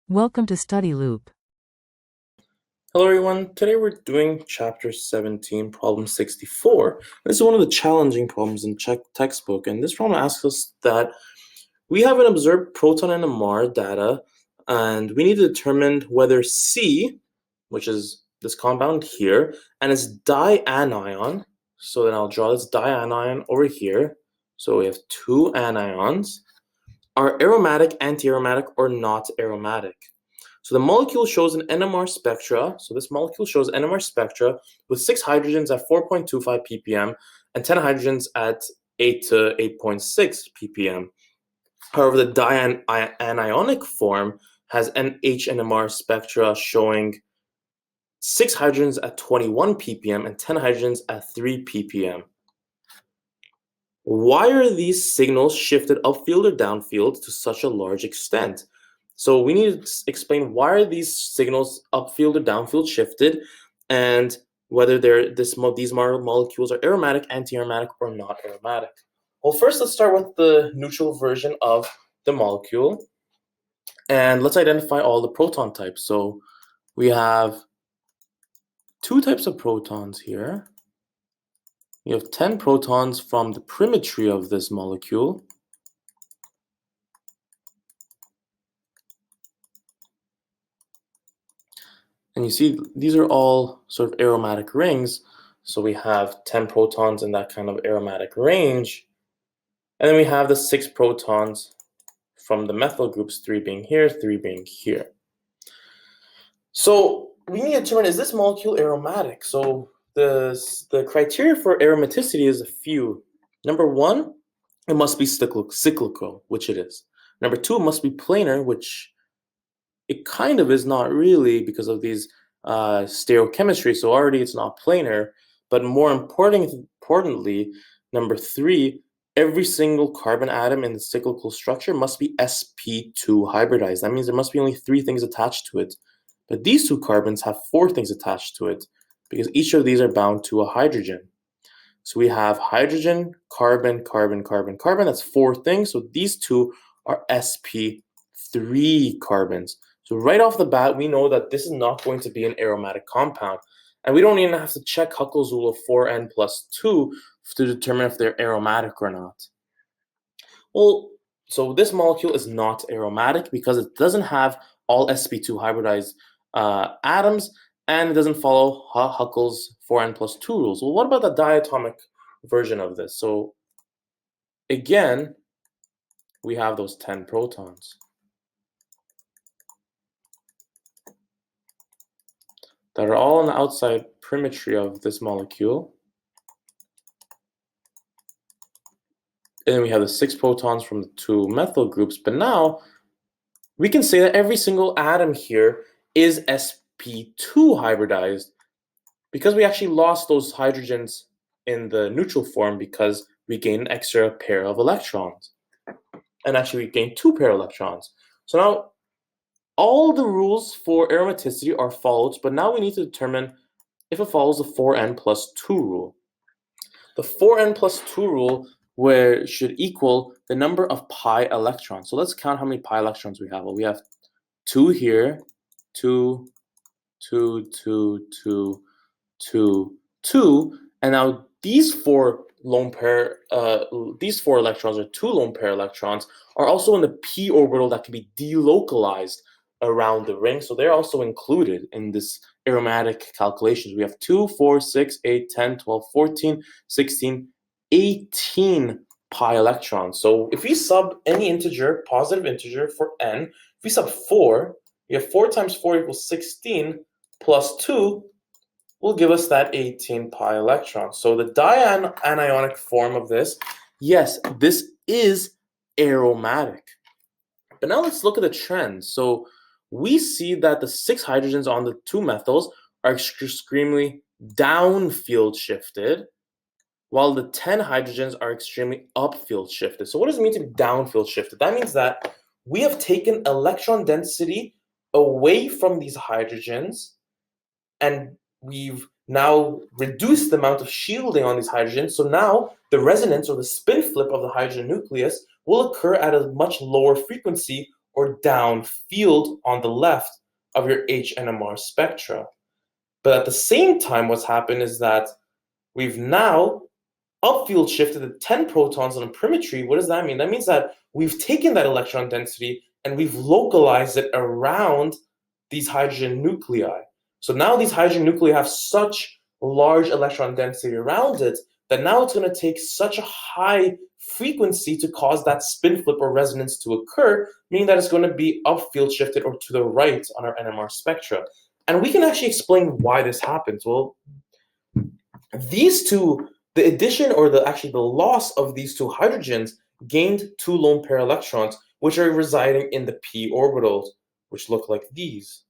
Welcome to Study Loop. Hello everyone, today we're doing chapter 17, problem 64. This is one of the challenging problems in textbook, and this problem asks us that we have an observed proton NMR data, and we need to determine whether C, which is this compound here, and its dianion, so then I'll draw this dianion over here, so we have two anions, are aromatic, antiaromatic, or not aromatic. So the molecule shows an NMR spectra. So this molecule shows NMR spectra with 6 hydrogens at 4.25 ppm and 10 hydrogens at 8 to 8.6 ppm. However, the dianionic form has an H NMR spectra showing 6 hydrogens at 21 ppm and 10 hydrogens at 3 ppm. Why are these signals shifted upfield or downfield to such a large extent? So we need to explain why are these signals upfield or downfield shifted, and whether these molecules are aromatic, antiaromatic, or not aromatic. Well, first let's start with the neutral version of the molecule, and let's identify all the proton types. So we have two types of protons here. You have 10 protons from the perimetry of this molecule. And you see, these are all sort of aromatic rings. So we have 10 protons in that kind of aromatic range. And then we have the 6 protons from the methyl groups, 3 being here, 3 being here. So we need to determine, is this molecule aromatic? So the criteria for aromaticity is a few. Number 1, it must be cyclical, which it is. Number 2, it must be planar, which it kind of is not really because of these stereochemistry. So already it's not planar. But more importantly, number 3, every single carbon atom in the cyclical structure must be sp2 hybridized. That means there must be only 3 things attached to it. But these 2 carbons have 4 things attached to it because each of these are bound to a hydrogen. So we have hydrogen, carbon, carbon, carbon, carbon. That's 4 things. So these 2 are sp3 carbons. So right off the bat, we know that this is not going to be an aromatic compound. And we don't even have to check Huckel's rule of 4n plus 2 to determine if they're aromatic or not. Well, so this molecule is not aromatic because it doesn't have all sp2 hybridized atoms, and it doesn't follow Huckel's 4n plus 2 rules. Well, what about the diatomic version of this? So again, we have those 10 protons that are all on the outside perimetry of this molecule. And then we have the 6 protons from the 2 methyl groups. But now we can say that every single atom here is sp2 hybridized because we actually lost those hydrogens in the neutral form because we gained an extra pair of electrons. And actually we gained 2 pair of electrons. So now all the rules for aromaticity are followed, but now we need to determine if it follows the 4n plus 2 rule. The 4n plus 2 rule where it should equal the number of pi electrons. So let's count how many pi electrons we have. Well, we have 2 here, 2, 2, 2, 2, 2, 2, and now these 4 electrons, or 2 lone pair electrons, are also in the p orbital that can be delocalized around the ring. So they're also included in this aromatic calculations. We have 2, 4, 6, 8, 10, 12, 14, 16, 18 pi electrons. So if we sub any integer, positive integer for n, if we sub 4, we have 4 times 4 equals 16 plus 2 will give us that 18 pi electrons. So the dianionic form of this, yes, this is aromatic. But now let's look at the trend. So we see that the 6 hydrogens on the 2 methyls are extremely downfield shifted, while the 10 hydrogens are extremely upfield shifted. So what does it mean to be downfield shifted? That means that we have taken electron density away from these hydrogens, and we've now reduced the amount of shielding on these hydrogens. So now the resonance or the spin flip of the hydrogen nucleus will occur at a much lower frequency or down field on the left of your H NMR spectra. But at the same time, what's happened is that we've now upfield shifted the 10 protons on a perimetry. What does that mean? That means that we've taken that electron density and we've localized it around these hydrogen nuclei. So now these hydrogen nuclei have such large electron density around it that now it's going to take such a high frequency to cause that spin flip or resonance to occur, meaning that it's going to be upfield shifted or to the right on our NMR spectra. And we can actually explain why this happens. Well, these two, the addition or the loss of these two hydrogens gained two lone pair electrons, which are residing in the p orbitals, which look like these.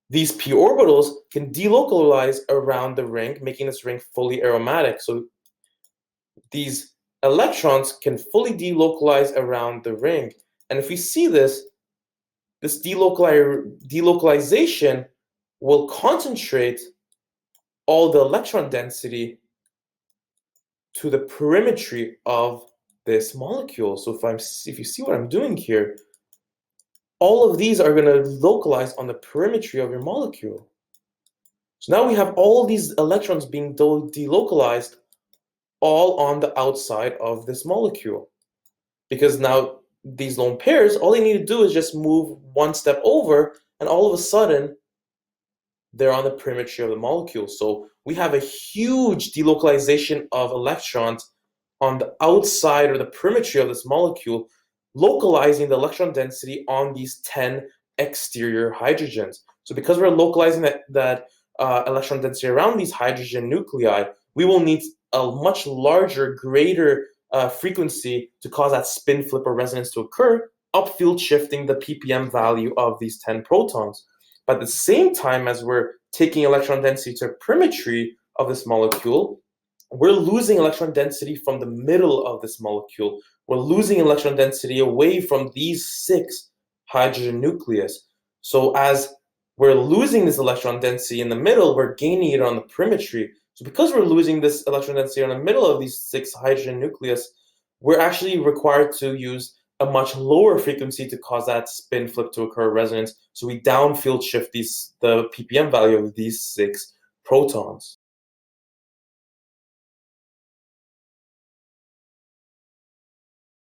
These p orbitals can delocalize around the ring, making this ring fully aromatic. So these electrons can fully delocalize around the ring. And if we see this delocalization will concentrate all the electron density to the perimetry of this molecule. So if you see what I'm doing here, all of these are going to localize on the perimetry of your molecule. So now we have all these electrons being delocalized all on the outside of this molecule. Because now these lone pairs, all they need to do is just move one step over, and all of a sudden, they're on the perimetry of the molecule. So we have a huge delocalization of electrons on the outside or the perimetry of this molecule, localizing the electron density on these 10 exterior hydrogens. So because we're localizing that electron density around these hydrogen nuclei, we will need a much larger, greater frequency to cause that spin flip or resonance to occur, upfield shifting the ppm value of these 10 protons. But at the same time as we're taking electron density to perimetry of this molecule, we're losing electron density from the middle of this molecule. We're losing electron density away from these 6 hydrogen nucleus. So as we're losing this electron density in the middle, we're gaining it on the perimetry. So because we're losing this electron density on the middle of these 6 hydrogen nucleus, we're actually required to use a much lower frequency to cause that spin flip to occur, resonance. So we downfield shift the ppm value of these 6 protons.